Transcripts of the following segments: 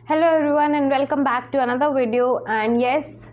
Hello everyone and welcome back to another video, and yes,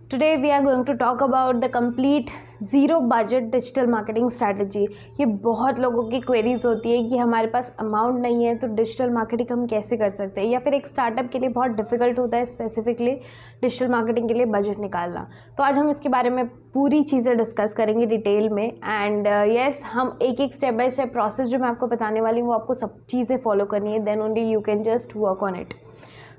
today we are going to talk about the complete zero budget digital marketing strategy. ये बहुत लोगों की queries होती है कि हमारे पास amount नहीं है तो डिजिटल मार्केटिंग हम कैसे कर सकते हैं, या फिर एक स्टार्टअप के लिए बहुत डिफिकल्ट होता है स्पेसिफिकली डिजिटल मार्केटिंग के लिए बजट निकालना। तो आज हम इसके बारे में पूरी चीज़ें डिस्कस करेंगे डिटेल में। एंड यस, हम एक एक स्टेप बाय स्टेप प्रोसेस जो मैं आपको बताने वाली हूँ वो आपको सब चीज़ें फॉलो करनी है, then only you can just work on it.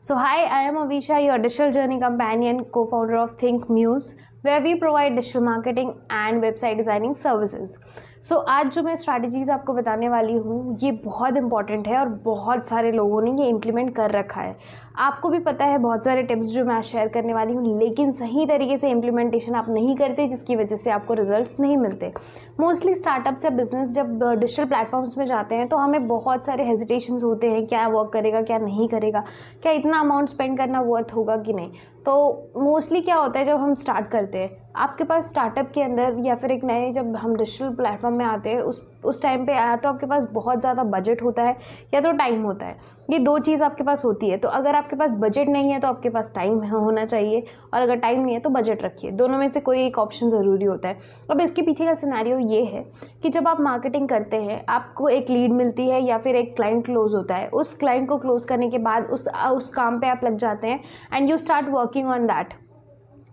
So hi, I am Avisha, your digital journey companion, co-founder of Think Muse, where we provide digital marketing and website designing services. So आज जो मैं strategies आपको बताने वाली हूँ ये बहुत important है और बहुत सारे लोगों ने ये इम्प्लीमेंट कर रखा है। आपको भी पता है बहुत सारे टिप्स जो मैं शेयर करने वाली हूँ, लेकिन सही तरीके से इम्प्लीमेंटेशन आप नहीं करते, जिसकी वजह से आपको रिजल्ट्स नहीं मिलते। मोस्टली स्टार्टअप्स या बिजनेस जब डिजिटल प्लेटफॉर्म्स में जाते हैं तो हमें बहुत सारे हेजिटेशंस होते हैं, क्या वर्क करेगा क्या नहीं करेगा, क्या इतना अमाउंट स्पेंड करना वर्थ होगा कि नहीं। तो मोस्टली क्या होता है जब हम स्टार्ट करते हैं, आपके पास स्टार्टअप के अंदर या फिर एक नए जब हम डिजिटल प्लेटफॉर्म में आते हैं उस टाइम पे आया तो आपके पास बहुत ज़्यादा बजट होता है या तो टाइम होता है। ये दो चीज़ आपके पास होती है। तो अगर आपके पास बजट नहीं है तो आपके पास टाइम होना चाहिए, और अगर टाइम नहीं है तो बजट रखिए। दोनों में से कोई एक ऑप्शन ज़रूरी होता है। अब इसके पीछे का सिनेरियो ये है कि जब आप मार्केटिंग करते हैं आपको एक लीड मिलती है या फिर एक क्लाइंट क्लोज होता है। उस क्लाइंट को क्लोज करने के बाद उस काम पे आप लग जाते हैं and you start working on that.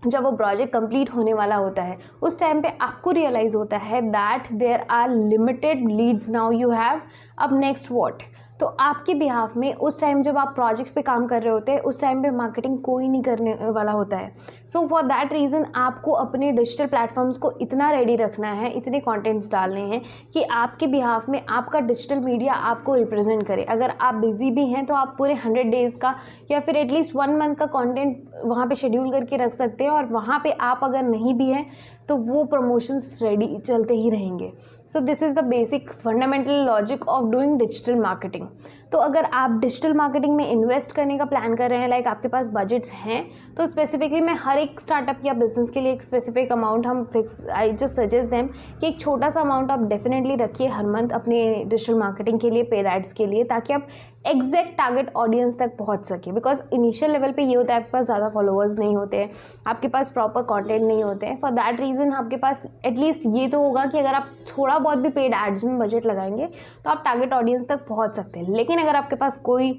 जब वो प्रोजेक्ट कंप्लीट होने वाला होता है उस टाइम पे आपको रियलाइज़ होता है that there are limited leads now you have, अब नेक्स्ट व्हाट। तो आपके बिहाफ में उस टाइम जब आप प्रोजेक्ट पे काम कर रहे होते हैं उस टाइम पे मार्केटिंग कोई नहीं करने वाला होता है। सो फॉर दैट रीज़न आपको अपने डिजिटल प्लेटफॉर्म्स को इतना रेडी रखना है, इतने कंटेंट्स डालने हैं कि आपके बिहाफ में आपका डिजिटल मीडिया आपको रिप्रेजेंट करे। अगर आप बिजी भी हैं तो आप पूरे 100 डेज़ का या फिर एटलीस्ट 1 मंथ का कंटेंट वहाँ पे शेड्यूल करके रख सकते हैं, और वहाँ पे आप अगर नहीं भी हैं तो वो प्रमोशंस रेडी चलते ही रहेंगे। So this is the basic fundamental logic of doing digital marketing. तो अगर आप डिजिटल मार्केटिंग में इन्वेस्ट करने का प्लान कर रहे हैं, लाइक आपके पास बजट्स हैं, तो स्पेसिफिकली मैं हर एक स्टार्टअप या बिजनेस के लिए एक स्पेसिफिक अमाउंट हम fix, I just suggest them कि एक छोटा सा अमाउंट आप डेफिनेटली रखिए हर मंथ अपने डिजिटल मार्केटिंग के लिए, पेड एड्स के लिए, ताकि आप एग्जैक्ट टारगेट ऑडियंस तक पहुंच सके। बिकॉज इनिशियल लेवल पे ये होता है आपके पास ज़्यादा फॉलोअर्स नहीं होते हैं, आपके पास प्रॉपर कंटेंट नहीं होते हैं। फॉर दैट रीज़न आपके पास एटलीस्ट ये तो होगा कि अगर आप थोड़ा बहुत भी पेड एड्स में बजट लगाएंगे तो आप टारगेट ऑडियंस तक पहुंच सकते हैं। लेकिन अगर आपके पास कोई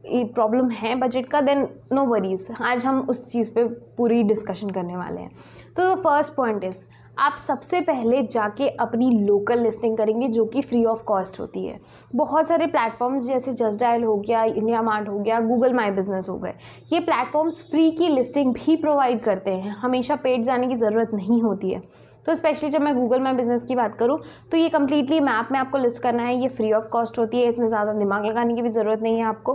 प्रॉब्लम है बजट का, देन नो वरीज, आज हम उस चीज़ पे पूरी डिस्कशन करने वाले हैं। तो फर्स्ट पॉइंट इज़, आप सबसे पहले जाके अपनी लोकल लिस्टिंग करेंगे जो कि फ्री ऑफ कॉस्ट होती है। बहुत सारे प्लेटफॉर्म्स जैसे जस्ट डायल हो गया, इंडिया मार्ट हो गया, गूगल माई बिजनेस हो गए, ये प्लेटफॉर्म्स फ्री की लिस्टिंग भी प्रोवाइड करते हैं, हमेशा पेड जाने की ज़रूरत नहीं होती है। तो स्पेशली जब मैं गूगल माई बिजनेस की बात करूँ तो ये कम्प्लीटली मैप में आपको लिस्ट करना है, ये फ्री ऑफ कॉस्ट होती है, इतने ज़्यादा दिमाग लगाने की भी ज़रूरत नहीं है आपको।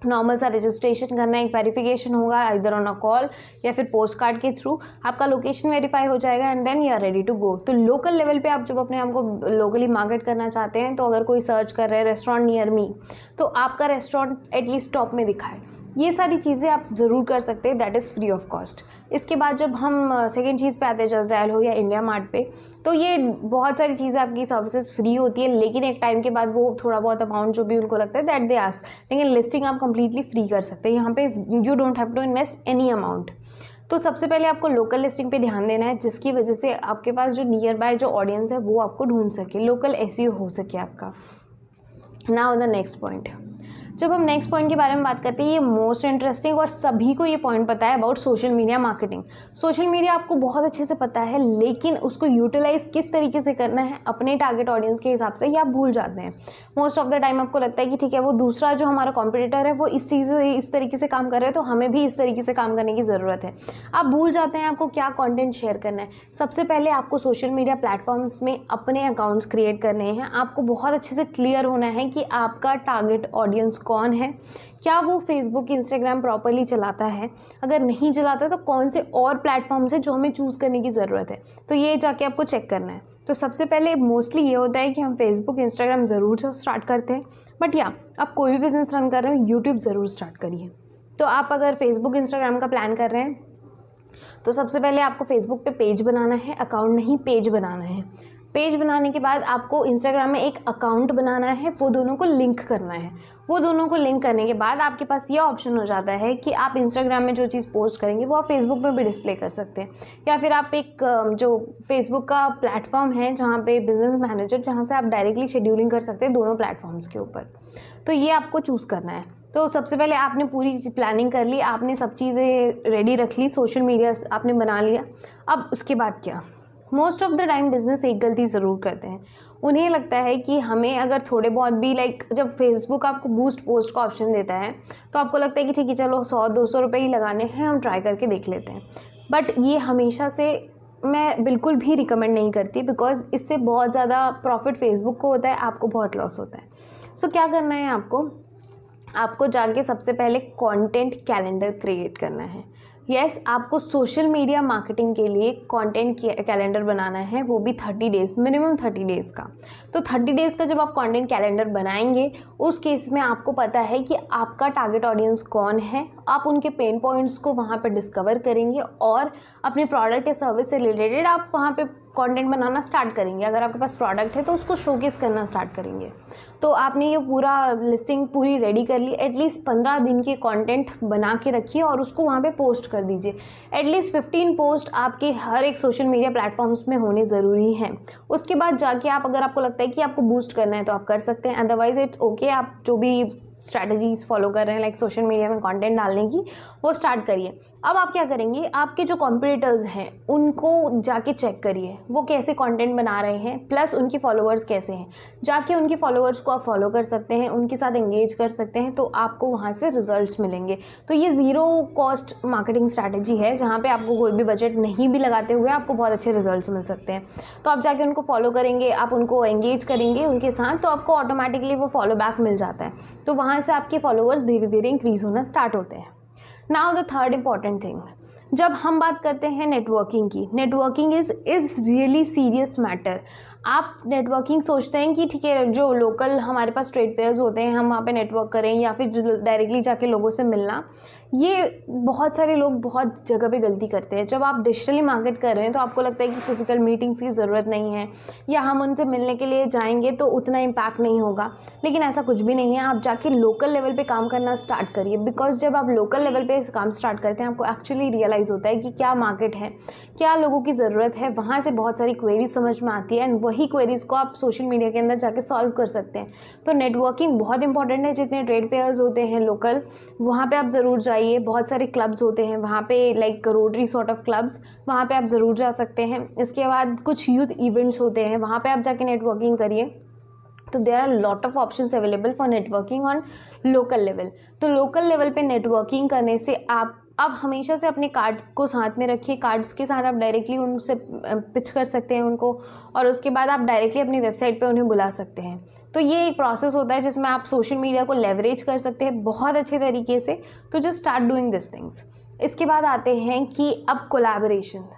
नॉर्मल सा रजिस्ट्रेशन करना, एक वेरिफिकेशन होगा इधर ऑन अ कॉल या फिर पोस्ट कार्ड के थ्रू, आपका लोकेशन वेरीफाई हो जाएगा and then you are ready to go. तो लोकल लेवल पे आप जब अपने आप को लोकली मार्केट करना चाहते हैं तो अगर कोई सर्च कर रहे हैं रेस्टोरेंट नियर मी, तो आपका रेस्टोरेंट एटलीस्ट टॉप में दिखाए। ये सारी चीज़ें आप ज़रूर कर सकते हैं, that is free of cost. इसके बाद जब हम सेकेंड चीज़ पे आते हैं, जस्ट डायल हो या इंडिया मार्ट पे, तो ये बहुत सारी चीज़ें आपकी सर्विसेज फ्री होती है, लेकिन एक टाइम के बाद वो थोड़ा बहुत अमाउंट जो भी उनको लगता है दैट दे आस्क, लेकिन लिस्टिंग आप कंप्लीटली फ्री कर सकते हैं। यहाँ पे you don't have to invest any amount. तो सबसे पहले आपको लोकल लिस्टिंग पे ध्यान देना है, जिसकी वजह से आपके पास जो नियर बाय जो ऑडियंस है वो आपको ढूंढ सके, लोकल एसईओ हो सके आपका। नाउ द नेक्स्ट पॉइंट, जब हम नेक्स्ट पॉइंट के बारे में बात करते हैं, ये मोस्ट इंटरेस्टिंग और सभी को ये पॉइंट पता है about social media marketing. Social media आपको बहुत अच्छे से पता है, लेकिन उसको यूटिलाइज किस तरीके से करना है अपने टारगेट ऑडियंस के हिसाब से, ये आप भूल जाते हैं। मोस्ट ऑफ द टाइम आपको लगता है कि ठीक है वो दूसरा जो हमारा कॉम्पिटिटर है वो इस तरीके से काम कर रहा है तो हमें भी इस तरीके से काम करने की ज़रूरत है। आप भूल जाते हैं आपको क्या कॉन्टेंट शेयर करना है। सबसे पहले आपको सोशल मीडिया प्लेटफॉर्म्स में अपने अकाउंट्स क्रिएट करने हैं। आपको बहुत अच्छे से क्लियर होना है कि आपका टारगेट ऑडियंस कौन है, क्या वो फेसबुक इंस्टाग्राम प्रॉपरली चलाता है, अगर नहीं चलाता तो कौन से और प्लेटफॉर्म्स है जो हमें चूज़ करने की ज़रूरत है। तो ये जाके आपको चेक करना है। तो सबसे पहले मोस्टली ये होता है कि हम फेसबुक इंस्टाग्राम ज़रूर स्टार्ट करते हैं, बट या आप कोई भी बिज़नेस रन कर रहे हो यूट्यूब ज़रूर स्टार्ट करिए। तो आप अगर फेसबुक इंस्टाग्राम का प्लान कर रहे हैं तो सबसे पहले आपको फेसबुक पे पेज बनाना है, अकाउंट नहीं पेज बनाना है। पेज बनाने के बाद आपको इंस्टाग्राम में एक अकाउंट बनाना है, वो दोनों को लिंक करना है। वो दोनों को लिंक करने के बाद आपके पास ये ऑप्शन हो जाता है कि आप इंस्टाग्राम में जो चीज़ पोस्ट करेंगे वो आप फेसबुक में भी डिस्प्ले कर सकते हैं, या फिर आप एक जो फेसबुक का प्लेटफॉर्म है जहाँ पे बिजनेस मैनेजर, जहाँ से आप डायरेक्टली शेड्यूलिंग कर सकते हैं दोनों प्लेटफॉर्म्स के ऊपर। तो ये आपको चूज़ करना है। तो सबसे पहले आपने पूरी प्लानिंग कर ली, आपने सब चीज़ें रेडी रख ली, सोशल मीडिया आपने बना लिया। अब उसके बाद क्या? Most of the time business एक गलती ज़रूर करते हैं। उन्हें लगता है कि हमें अगर थोड़े बहुत भी जब फेसबुक आपको बूस्ट पोस्ट का ऑप्शन देता है तो आपको लगता है कि ठीक है चलो 100-200 रुपये ही लगाने हैं, हम ट्राई करके देख लेते हैं। बट ये हमेशा से मैं बिल्कुल भी रिकमेंड नहीं करती, बिकॉज इससे बहुत ज़्यादा प्रॉफिट फेसबुक को होता है, आपको बहुत लॉस होता है। सो क्या करना है आपको जाके सबसे पहले कंटेंट कैलेंडर क्रिएट करना है। यस, आपको सोशल मीडिया मार्केटिंग के लिए कंटेंट कैलेंडर बनाना है, वो भी 30 डेज़, मिनिमम 30 डेज़ का। तो 30 डेज़ का जब आप कंटेंट कैलेंडर बनाएंगे, उस केस में आपको पता है कि आपका टारगेट ऑडियंस कौन है, आप उनके पेन पॉइंट्स को वहाँ पे डिस्कवर करेंगे और अपने प्रोडक्ट या सर्विस से रिलेटेड आप वहाँ पे कंटेंट बनाना स्टार्ट करेंगे। अगर आपके पास प्रोडक्ट है तो उसको शोकेस करना स्टार्ट करेंगे। तो आपने ये पूरा लिस्टिंग पूरी रेडी कर ली, एटलीस्ट 15 दिन के कंटेंट बना के रखिए और उसको वहाँ पे पोस्ट कर दीजिए। एटलीस्ट 15 पोस्ट आपके हर एक सोशल मीडिया प्लेटफॉर्म्स में होने ज़रूरी हैं। उसके बाद जाके आप, अगर आपको लगता है कि आपको बूस्ट करना है तो आप कर सकते हैं, अदरवाइज इट्स ओके। आप जो भी स्ट्रैटेजीज़ फॉलो कर रहे हैं लाइक सोशल मीडिया में कंटेंट डालने की, वो स्टार्ट करिए। अब आप क्या करेंगे, आपके जो कॉम्पिटिटर्स हैं उनको जाके चेक करिए वो कैसे कंटेंट बना रहे हैं, प्लस उनके फॉलोअर्स कैसे हैं। जाके उनके फॉलोअर्स को आप फॉलो कर सकते हैं, उनके साथ एंगेज कर सकते हैं, तो आपको वहाँ से रिजल्ट्स मिलेंगे। तो ये ज़ीरो कॉस्ट मार्केटिंग स्ट्रैटेजी है, जहाँ पे आपको कोई भी बजट नहीं भी लगाते हुए आपको बहुत अच्छे रिजल्ट्स मिल सकते हैं। तो आप जाके उनको फॉलो करेंगे, आप उनको एंगेज करेंगे उनके साथ, तो आपको ऑटोमेटिकली वो फॉलो बैक मिल जाता है। तो वहाँ से आपके फॉलोअर्स धीरे धीरे इंक्रीज़ होना स्टार्ट होते हैं। Now the third important thing, जब हम बात करते हैं नेटवर्किंग की, networking is really serious matter. आप नेटवर्किंग सोचते हैं कि ठीक है जो लोकल हमारे पास ट्रेड फेयर्स होते हैं हम वहाँ पे नेटवर्क करें, या फिर जो डायरेक्टली जाके लोगों से मिलना, ये बहुत सारे लोग बहुत जगह पे गलती करते हैं। जब आप डिजिटली मार्केट कर रहे हैं तो आपको लगता है कि फिजिकल मीटिंग्स की ज़रूरत नहीं है, या हम उनसे मिलने के लिए जाएंगे तो उतना इम्पैक्ट नहीं होगा, लेकिन ऐसा कुछ भी नहीं है। आप जाके लोकल लेवल पे काम करना स्टार्ट करिए, बिकॉज जब आप लोकल लेवल पे काम स्टार्ट करते हैं आपको एक्चुअली रियलाइज़ होता है कि क्या मार्केट है, क्या लोगों की ज़रूरत है। वहाँ से बहुत सारी क्वेरीज समझ में आती है एंड वही क्वेरीज को आप सोशल मीडिया के अंदर जाके सॉल्व कर सकते हैं। तो नेटवर्किंग बहुत इंपॉर्टेंट है। जितने ट्रेड फेयर्स होते हैं लोकल, वहाँ पे आप ज़रूर जाइए। बहुत सारे क्लब्स होते हैं वहाँ पे, like rotary sort of clubs, वहाँ पे आप ज़रूर जा सकते हैं। इसके बाद कुछ यूथ इवेंट्स होते हैं, वहाँ पे आप जाके नेटवर्किंग करिए। तो there are lot of options available for networking on local level. तो लोकल लेवल पे नेटवर्किंग करने से आप हमेशा से अपने कार्ड को साथ में रखिए। कार्ड्स के साथ आप डायरेक्टली उनसे पिच कर सकते हैं उनको, और उसके बाद आप डायरेक्टली अपनी वेबसाइट पे उन्हें बुला सकते हैं। तो ये एक प्रोसेस होता है जिसमें आप सोशल मीडिया को लेवरेज कर सकते हैं बहुत अच्छे तरीके से। तो just start doing this things. इसके बाद आते हैं कि अब कोलैबोरेशन,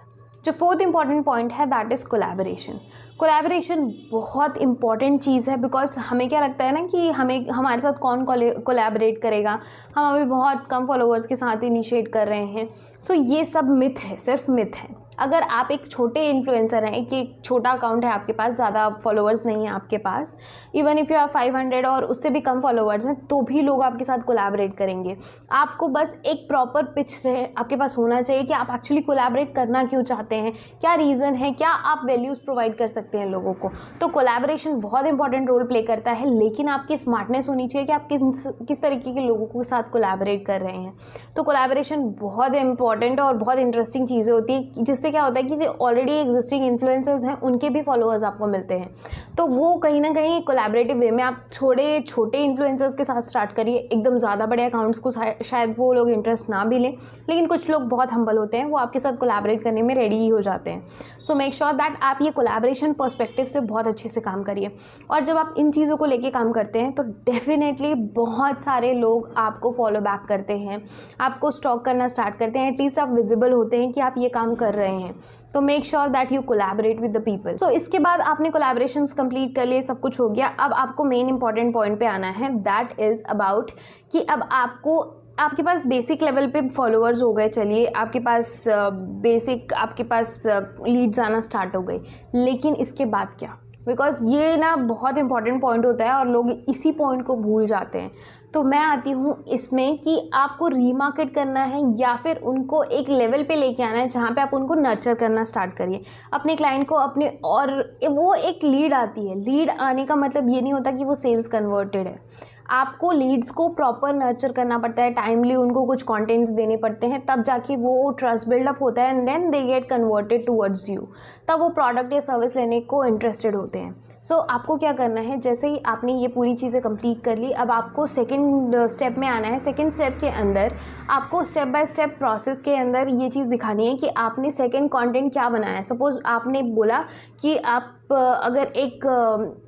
जो फोर्थ इंपॉर्टेंट पॉइंट है दैट इज़ कोलैबोरेशन। कोलैबोरेशन बहुत इंपॉर्टेंट चीज़ है, बिकॉज हमें क्या लगता है ना कि हमारे साथ कौन कोलैबोरेट करेगा, हम अभी बहुत कम फॉलोअर्स के साथ इनिशिएट कर रहे हैं। सो ये सब मिथ है, सिर्फ मिथ है। अगर आप एक छोटे इन्फ्लुएंसर हैं, कि एक छोटा अकाउंट है आपके पास, ज़्यादा फॉलोअर्स नहीं है आपके पास, इवन इफ़ यू आर 500 और उससे भी कम फॉलोअर्स हैं, तो भी लोग आपके साथ कोलैबोरेट करेंगे। आपको बस एक प्रॉपर पिच आपके पास होना चाहिए कि आप एक्चुअली कोलैबोरेट करना क्यों चाहते हैं, क्या रीज़न है, क्या आप वैल्यूज़ प्रोवाइड कर सकते हैं लोगों को। तो कोलैबोरेशन बहुत इंपॉर्टेंट रोल प्ले करता है, लेकिन आपकी स्मार्टनेस होनी चाहिए कि आप किस तरीके के लोगों के साथ कोलैबोरेट कर रहे हैं। तो कोलैबोरेशन बहुत इंपॉर्टेंट और बहुत इंटरेस्टिंग चीज़ें होती है, जिससे क्या होता है कि जो ऑलरेडी एग्जिस्टिंग इन्फ्लुएंसर्स हैं उनके भी फॉलोअर्स आपको मिलते हैं। तो वो कहीं ना कहीं कोलैबोरेटिव वे में आप छोटे इन्फ्लुएंसर्स के साथ स्टार्ट करिए। एकदम ज़्यादा बड़े अकाउंट्स को शायद वो लोग इंटरेस्ट ना भी लें, लेकिन कुछ लोग बहुत हम्बल होते हैं, वो आपके साथ कोलैबोरेट करने में रेडी ही हो जाते हैं। सो मेक श्योर दैट आप ये कोलैबोरेशन पर्सपेक्टिव से बहुत अच्छे से काम करिए। और जब आप इन चीज़ों को लेके काम करते हैं तो डेफिनेटली बहुत सारे लोग आपको फॉलो बैक करते हैं, आपको स्टॉक करना स्टार्ट करते हैं, एटलीस्ट आप विजिबल होते हैं कि आप ये काम कर रहे हैं। तो make sure that you collaborate with the people. So इसके बाद आपने कोलैबोरेशंस कंप्लीट कर लिए, सब कुछ हो गया। अब आपको मेन इंपॉर्टेंट पॉइंट पे आना है, दैट इज़ अबाउट कि अब आपको आपके पास बेसिक लेवल पे फॉलोअर्स हो गए, चलिए आपके पास बेसिक आपके पास लीड्स आना स्टार्ट हो गई, लेकिन इसके बाद क्या? बिकॉज ये ना बहुत इंपॉर्टेंट पॉइंट होता है और लोग इसी पॉइंट को भूल जाते हैं। तो मैं आती हूँ इसमें कि आपको रीमार्केट करना है या फिर उनको एक लेवल पे लेके आना है जहाँ पे आप उनको नर्चर करना स्टार्ट करिए अपने क्लाइंट को अपने, और वो एक लीड आती है। लीड आने का मतलब ये नहीं होता कि वो सेल्स कन्वर्टेड है। आपको लीड्स को प्रॉपर नर्चर करना पड़ता है, टाइमली उनको कुछ कंटेंट्स देने पड़ते हैं, तब जाके वो ट्रस्ट बिल्डअप होता है and then they get converted towards you, तब वो प्रोडक्ट या सर्विस लेने को इंटरेस्टेड होते हैं। सो आपको क्या करना है, जैसे ही आपने ये पूरी चीज़ें कंप्लीट कर ली, अब आपको सेकंड स्टेप में आना है। सेकंड स्टेप के अंदर आपको स्टेप बाय स्टेप प्रोसेस के अंदर ये चीज़ दिखानी है कि आपने सेकंड कंटेंट क्या बनाया है। सपोज़ आपने बोला कि आप अगर एक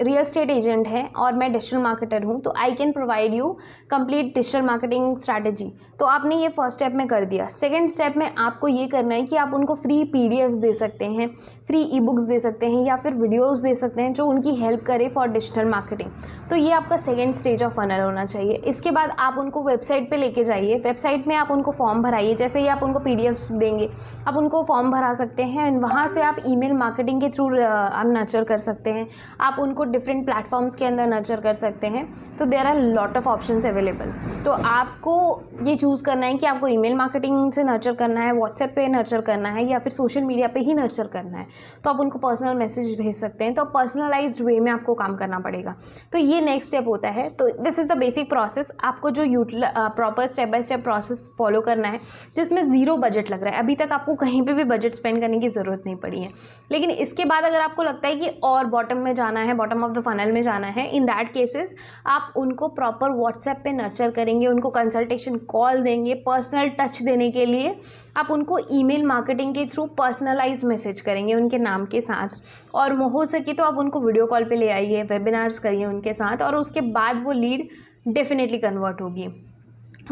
रियल एस्टेट एजेंट है और मैं डिजिटल मार्केटर हूँ, तो I can provide you complete digital marketing strategy. तो आपने ये फर्स्ट स्टेप में कर दिया। सेकंड स्टेप में आपको ये करना है कि आप उनको फ्री पीडीएफ्स दे सकते हैं, फ्री ई बुक्स दे सकते हैं या फिर वीडियोस दे सकते हैं जो उनकी हेल्प करे फॉर डिजिटल मार्केटिंग। तो ये आपका सेकंड स्टेज ऑफ फनल होना चाहिए। इसके बाद आप उनको वेबसाइट पे लेके जाइए। वेबसाइट में आप उनको फॉर्म भराइए। जैसे ही आप उनको पीडीएफ्स देंगे, आप उनको फॉर्म भरा सकते हैं एंड वहाँ से आप ईमेल मार्केटिंग के थ्रू आप नर्चर कर सकते हैं। आप उनको डिफरेंट प्लेटफॉर्म्स के अंदर नर्चर कर सकते हैं। तो there are lot of options available. तो आपको ये चूज़ करना है कि आपको ईमेल मार्केटिंग से नर्चर करना है, व्हाट्सएप पे नर्चर करना है या फिर सोशल मीडिया पे ही नर्चर करना है। तो आप उनको पर्सनल मैसेज भेज सकते हैं। तो पर्सनलाइज्ड वे में आपको काम करना पड़ेगा। तो ये नेक्स्ट स्टेप होता है। तो this is the basic process. आपको जो proper step by step process follow करना है जिसमें ज़ीरो बजट लग रहा है। अभी तक आपको कहीं पे भी बजट स्पेंड करने की ज़रूरत नहीं पड़ी है। लेकिन इसके बाद अगर आपको लगता है कि और बॉटम में जाना है, बॉटम ऑफ द फनल में जाना है, इन दैट केसेस आप उनको प्रॉपर व्हाट्सएप पे नर्चर करेंगे, उनको कंसल्टेशन कॉल देंगे, पर्सनल टच देने के लिए आप उनको ईमेल मार्केटिंग के थ्रू पर्सनलाइज मैसेज करेंगे उनके नाम के साथ। और हो सके तो आप उनको वीडियो कॉल पे ले आइए, वेबिनार्स करिए उनके साथ, और उसके बाद वो लीड डेफिनेटली कन्वर्ट होगी।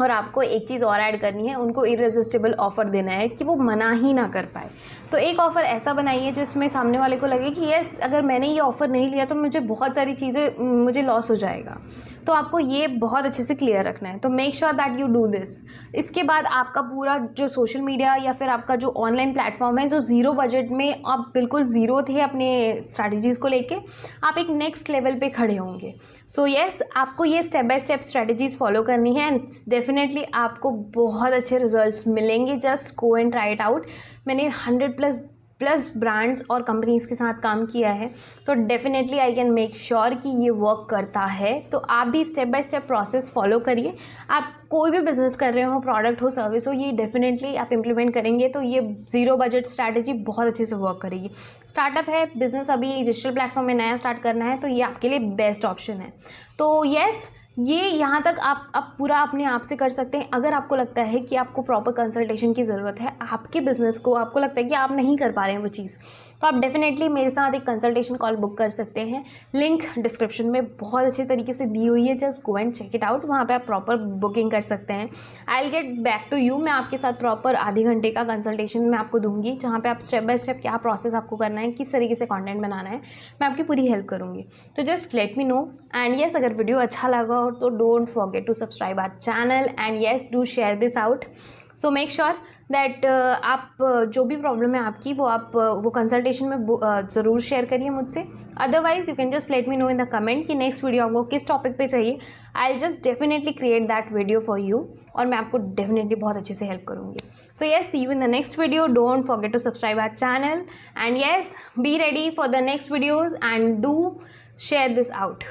और आपको एक चीज़ और ऐड करनी है, उनको इररेसिस्टिबल ऑफ़र देना है कि वो मना ही ना कर पाए। तो एक ऑफ़र ऐसा बनाइए जिसमें सामने वाले को लगे कि यस, अगर मैंने ये ऑफ़र नहीं लिया तो मुझे बहुत सारी चीज़ें, मुझे लॉस हो जाएगा। तो आपको ये बहुत अच्छे से क्लियर रखना है। तो make sure that you do this. इसके बाद आपका पूरा जो सोशल मीडिया या फिर आपका जो ऑनलाइन प्लेटफॉर्म है, जो ज़ीरो बजट में आप बिल्कुल ज़ीरो थे अपने स्ट्रैटेजीज़ को लेके, आप एक नेक्स्ट लेवल पे खड़े होंगे। सो यस, आपको ये step by step strategies follow करनी है एंड डेफिनेटली आपको बहुत अच्छे रिजल्ट्स मिलेंगे। Just go and try it out. मैंने 100 प्लस ब्रांड्स और कंपनीज़ के साथ काम किया है, तो definitely I can make sure कि ये वर्क करता है। तो आप भी step by step process follow करिए। आप कोई भी बिज़नेस कर रहे हो, प्रोडक्ट हो, सर्विस हो, ये डेफिनेटली आप इम्प्लीमेंट करेंगे तो ये ज़ीरो बजट स्ट्रैटेजी बहुत अच्छे से वर्क करेगी। स्टार्टअप है, बिज़नेस अभी डिजिटल प्लेटफॉर्म में नया स्टार्ट करना है, तो ये आपके लिए बेस्ट ऑप्शन है। तो येस, ये यहाँ तक आप पूरा अपने आप से कर सकते हैं। अगर आपको लगता है कि आपको प्रॉपर कंसल्टेशन की ज़रूरत है आपके बिज़नेस को, आपको लगता है कि आप नहीं कर पा रहे हैं वो चीज़, तो आप डेफिनेटली मेरे साथ एक कंसल्टेशन कॉल बुक कर सकते हैं। लिंक डिस्क्रिप्शन में बहुत अच्छे तरीके से दी हुई है, just go and check it out. वहाँ पे आप प्रॉपर बुकिंग कर सकते हैं। I will get back to you. मैं आपके साथ प्रॉपर आधे घंटे का कंसल्टेशन मैं आपको दूंगी, जहाँ पे आप स्टेप बाय स्टेप क्या प्रोसेस आपको करना है, किस तरीके से कंटेंट बनाना है, मैं आपकी पूरी हेल्प करूँगी। तो just let me know. And yes, अगर वीडियो अच्छा लगा हो तो don't forget to subscribe our channel and yes, do share this out. So make sure that आप जो भी प्रॉब्लम है आपकी, वो आप वो कंसल्टेशन में ज़रूर शेयर करिए मुझसे। Otherwise you can just let me know in the comment कि नेक्स्ट वीडियो आपको किस टॉपिक पे चाहिए। I will just definitely create that video for you और मैं आपको डेफिनेटली बहुत अच्छे से हेल्प करूँगी। So yes, see you in the next video. Don't forget to subscribe our channel and yes, be ready for the next videos and do share this out.